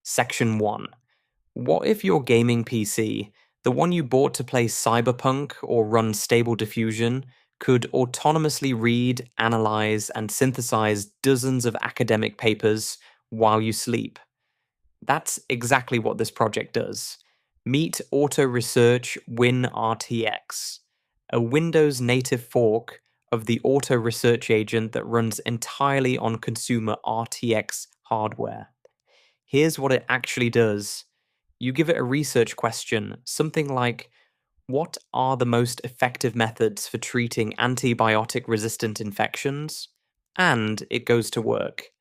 Section 1. What if your gaming PC, the one you bought to play Cyberpunk or run Stable Diffusion, could autonomously read, analyze, and synthesize dozens of academic papers while you sleep? That's exactly what this project does. Meet autoresearch-win-rtx, a Windows native fork of the auto research agent that runs entirely on consumer RTX hardware. Here's what it actually does. You give it a research question, something like, what are the most effective methods for treating antibiotic resistant infections? And it goes to work.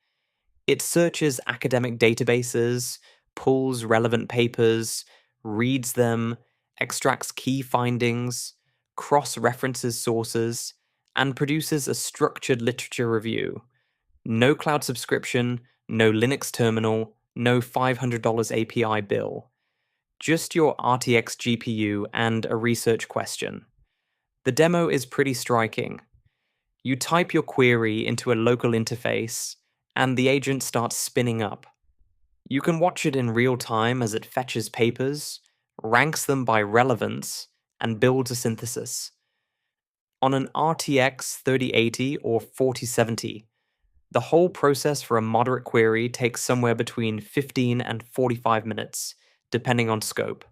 It searches academic databases, pulls relevant papers, reads them, extracts key findings, cross references sources, and produces a structured literature review. No cloud subscription, no Linux terminal, no $500 API bill. Just your RTX GPU and a research question. The demo is pretty striking. You type your query into a local interface, and the agent starts spinning up. You can watch it in real time as it fetches papers, ranks them by relevance, and builds a synthesis. On an RTX 3080 or 4070, the whole process for a moderate query takes somewhere between 15 and 45 minutes, depending on scope.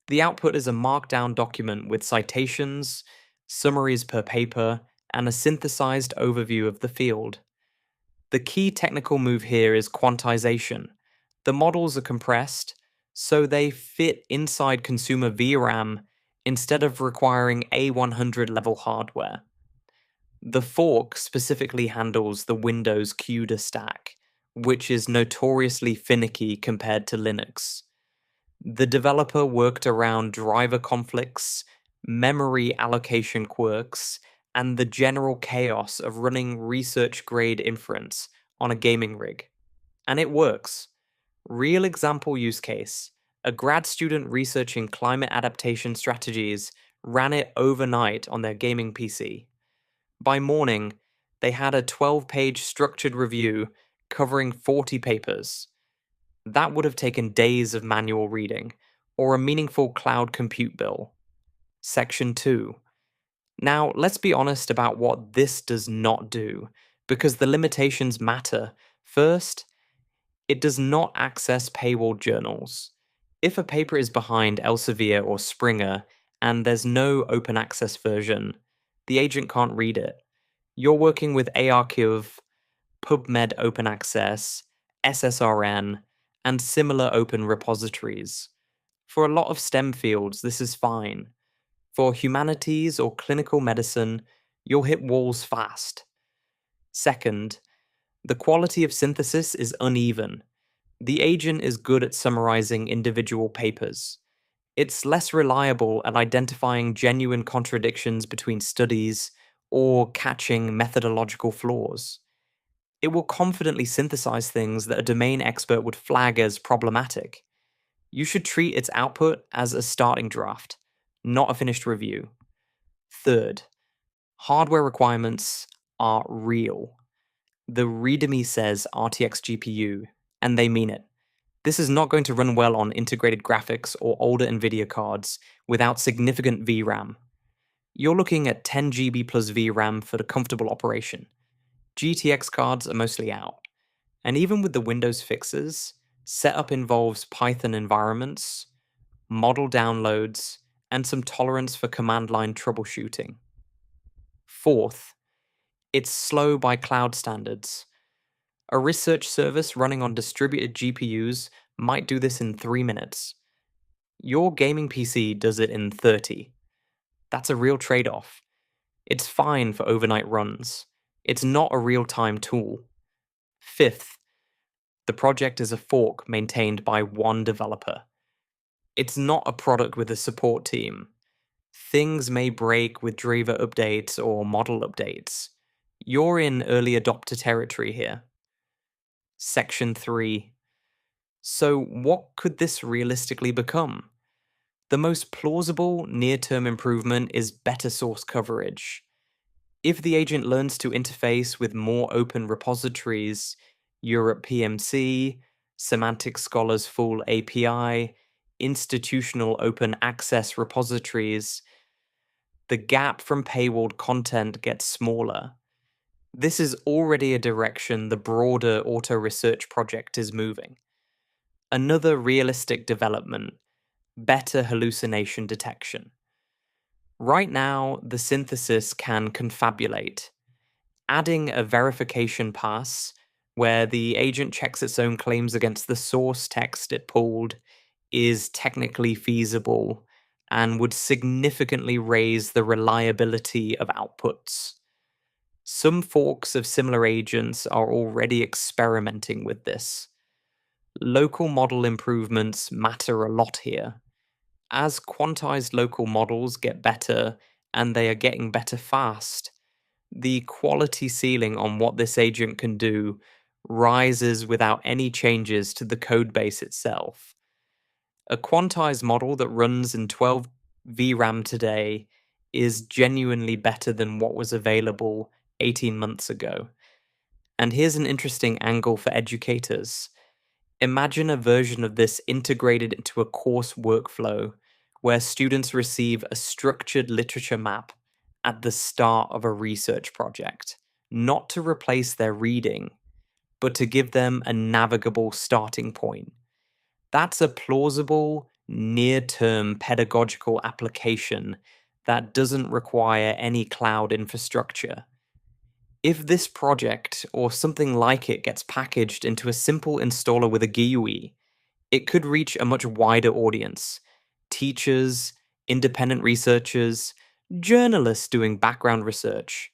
The output is a markdown document with citations, summaries per paper, and a synthesized overview of the field. The key technical move here is quantization. The models are compressed, so they fit inside consumer VRAM instead of requiring A100 level hardware. The fork specifically handles the Windows CUDA stack, which is notoriously finicky compared to Linux. The developer worked around driver conflicts, memory allocation quirks, and the general chaos of running research-grade inference on a gaming rig. And it works. Real example use case. A grad student researching climate adaptation strategies ran it overnight on their gaming PC. By morning, they had a 12-page structured review covering 40 papers. That would have taken days of manual reading, or a meaningful cloud compute bill. Section 2. Now, let's be honest about what this does not do, because the limitations matter. First, it does not access paywall journals. If a paper is behind Elsevier or Springer, and there's no open access version, the agent can't read it. You're working with ARChive, PubMed Open Access, SSRN, and similar open repositories. For a lot of STEM fields, this is fine. For humanities or clinical medicine, you'll hit walls fast. Second, the quality of synthesis is uneven. The agent is good at summarizing individual papers. It's less reliable at identifying genuine contradictions between studies or catching methodological flaws. It will confidently synthesize things that a domain expert would flag as problematic. You should treat its output as a starting draft, not a finished review. Third, hardware requirements are real. The README says RTX GPU, and they mean it. This is not going to run well on integrated graphics or older NVIDIA cards without significant VRAM. You're looking at 10 GB plus VRAM for the comfortable operation. GTX cards are mostly out. And even with the Windows fixes, setup involves Python environments, model downloads, and some tolerance for command line troubleshooting. Fourth, it's slow by cloud standards. A research service running on distributed GPUs might do this in 3 minutes. Your gaming PC does it in 30. That's a real trade-off. It's fine for overnight runs. It's not a real-time tool. Fifth, the project is a fork maintained by one developer. It's not a product with a support team. Things may break with driver updates or model updates. You're in early adopter territory here. Section 3. So what could this realistically become? The most plausible near-term improvement is better source coverage. If the agent learns to interface with more open repositories, Europe PMC, Semantic Scholar's full API, institutional open access repositories, the gap from paywalled content gets smaller. This is already a direction the broader auto research project is moving. Another realistic development: better hallucination detection. Right now, the synthesis can confabulate. Adding a verification pass, where the agent checks its own claims against the source text it pulled, is technically feasible and would significantly raise the reliability of outputs. Some forks of similar agents are already experimenting with this. Local model improvements matter a lot here. As quantized local models get better, and they are getting better fast, the quality ceiling on what this agent can do rises without any changes to the codebase itself. A quantized model that runs in 12 VRAM today is genuinely better than what was available 18 months ago. And here's an interesting angle for educators. Imagine a version of this integrated into a course workflow where students receive a structured literature map at the start of a research project, not to replace their reading, but to give them a navigable starting point. That's a plausible, near-term pedagogical application that doesn't require any cloud infrastructure. If this project or something like it gets packaged into a simple installer with a GUI, it could reach a much wider audience: teachers, independent researchers, journalists doing background research.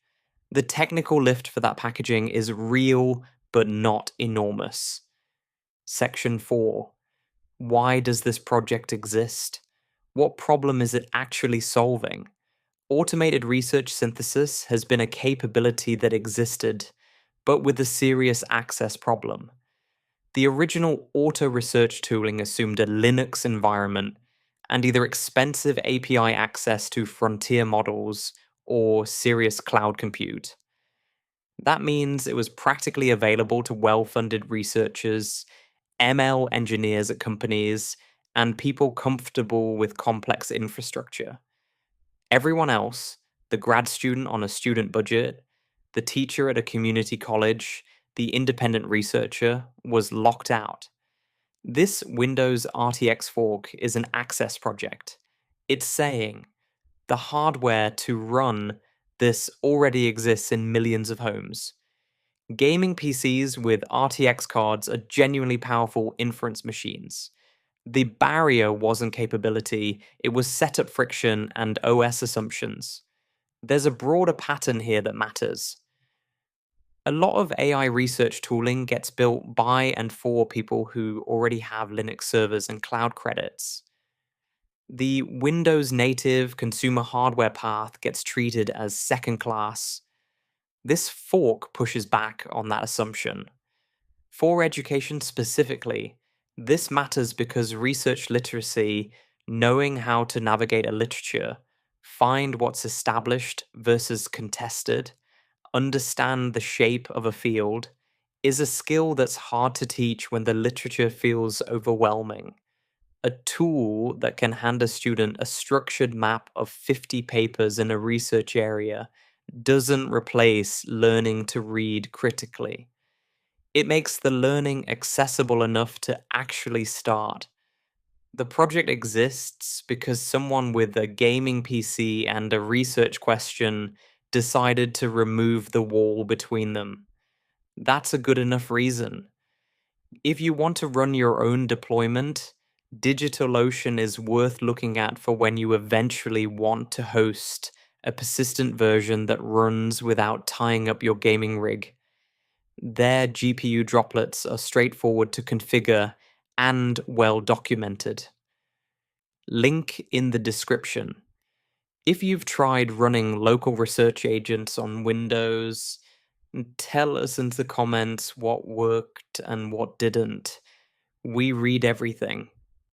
The technical lift for that packaging is real, but not enormous. Section 4. Why does this project exist? What problem is it actually solving? Automated research synthesis has been a capability that existed, but with a serious access problem. The original auto research tooling assumed a Linux environment and either expensive API access to frontier models or serious cloud compute. That means it was practically available to well-funded researchers, ML engineers at companies, and people comfortable with complex infrastructure. Everyone else, the grad student on a student budget, the teacher at a community college, the independent researcher, was locked out. This Windows RTX fork is an access project. It's saying the hardware to run this already exists in millions of homes. Gaming PCs with RTX cards are genuinely powerful inference machines. The barrier wasn't capability, it was setup friction and OS assumptions. There's a broader pattern here that matters. A lot of AI research tooling gets built by and for people who already have Linux servers and cloud credits. The Windows native consumer hardware path gets treated as second class. This fork pushes back on that assumption. For education specifically, this matters because research literacy, knowing how to navigate a literature, find what's established versus contested, understand the shape of a field, is a skill that's hard to teach when the literature feels overwhelming. A tool that can hand a student a structured map of 50 papers in a research area doesn't replace learning to read critically. It makes the learning accessible enough to actually start. The project exists because someone with a gaming PC and a research question decided to remove the wall between them. That's a good enough reason. If you want to run your own deployment, DigitalOcean is worth looking at for when you eventually want to host a persistent version that runs without tying up your gaming rig. Their GPU droplets are straightforward to configure and well documented. Link in the description. If you've tried running local research agents on Windows, tell us in the comments what worked and what didn't. We read everything.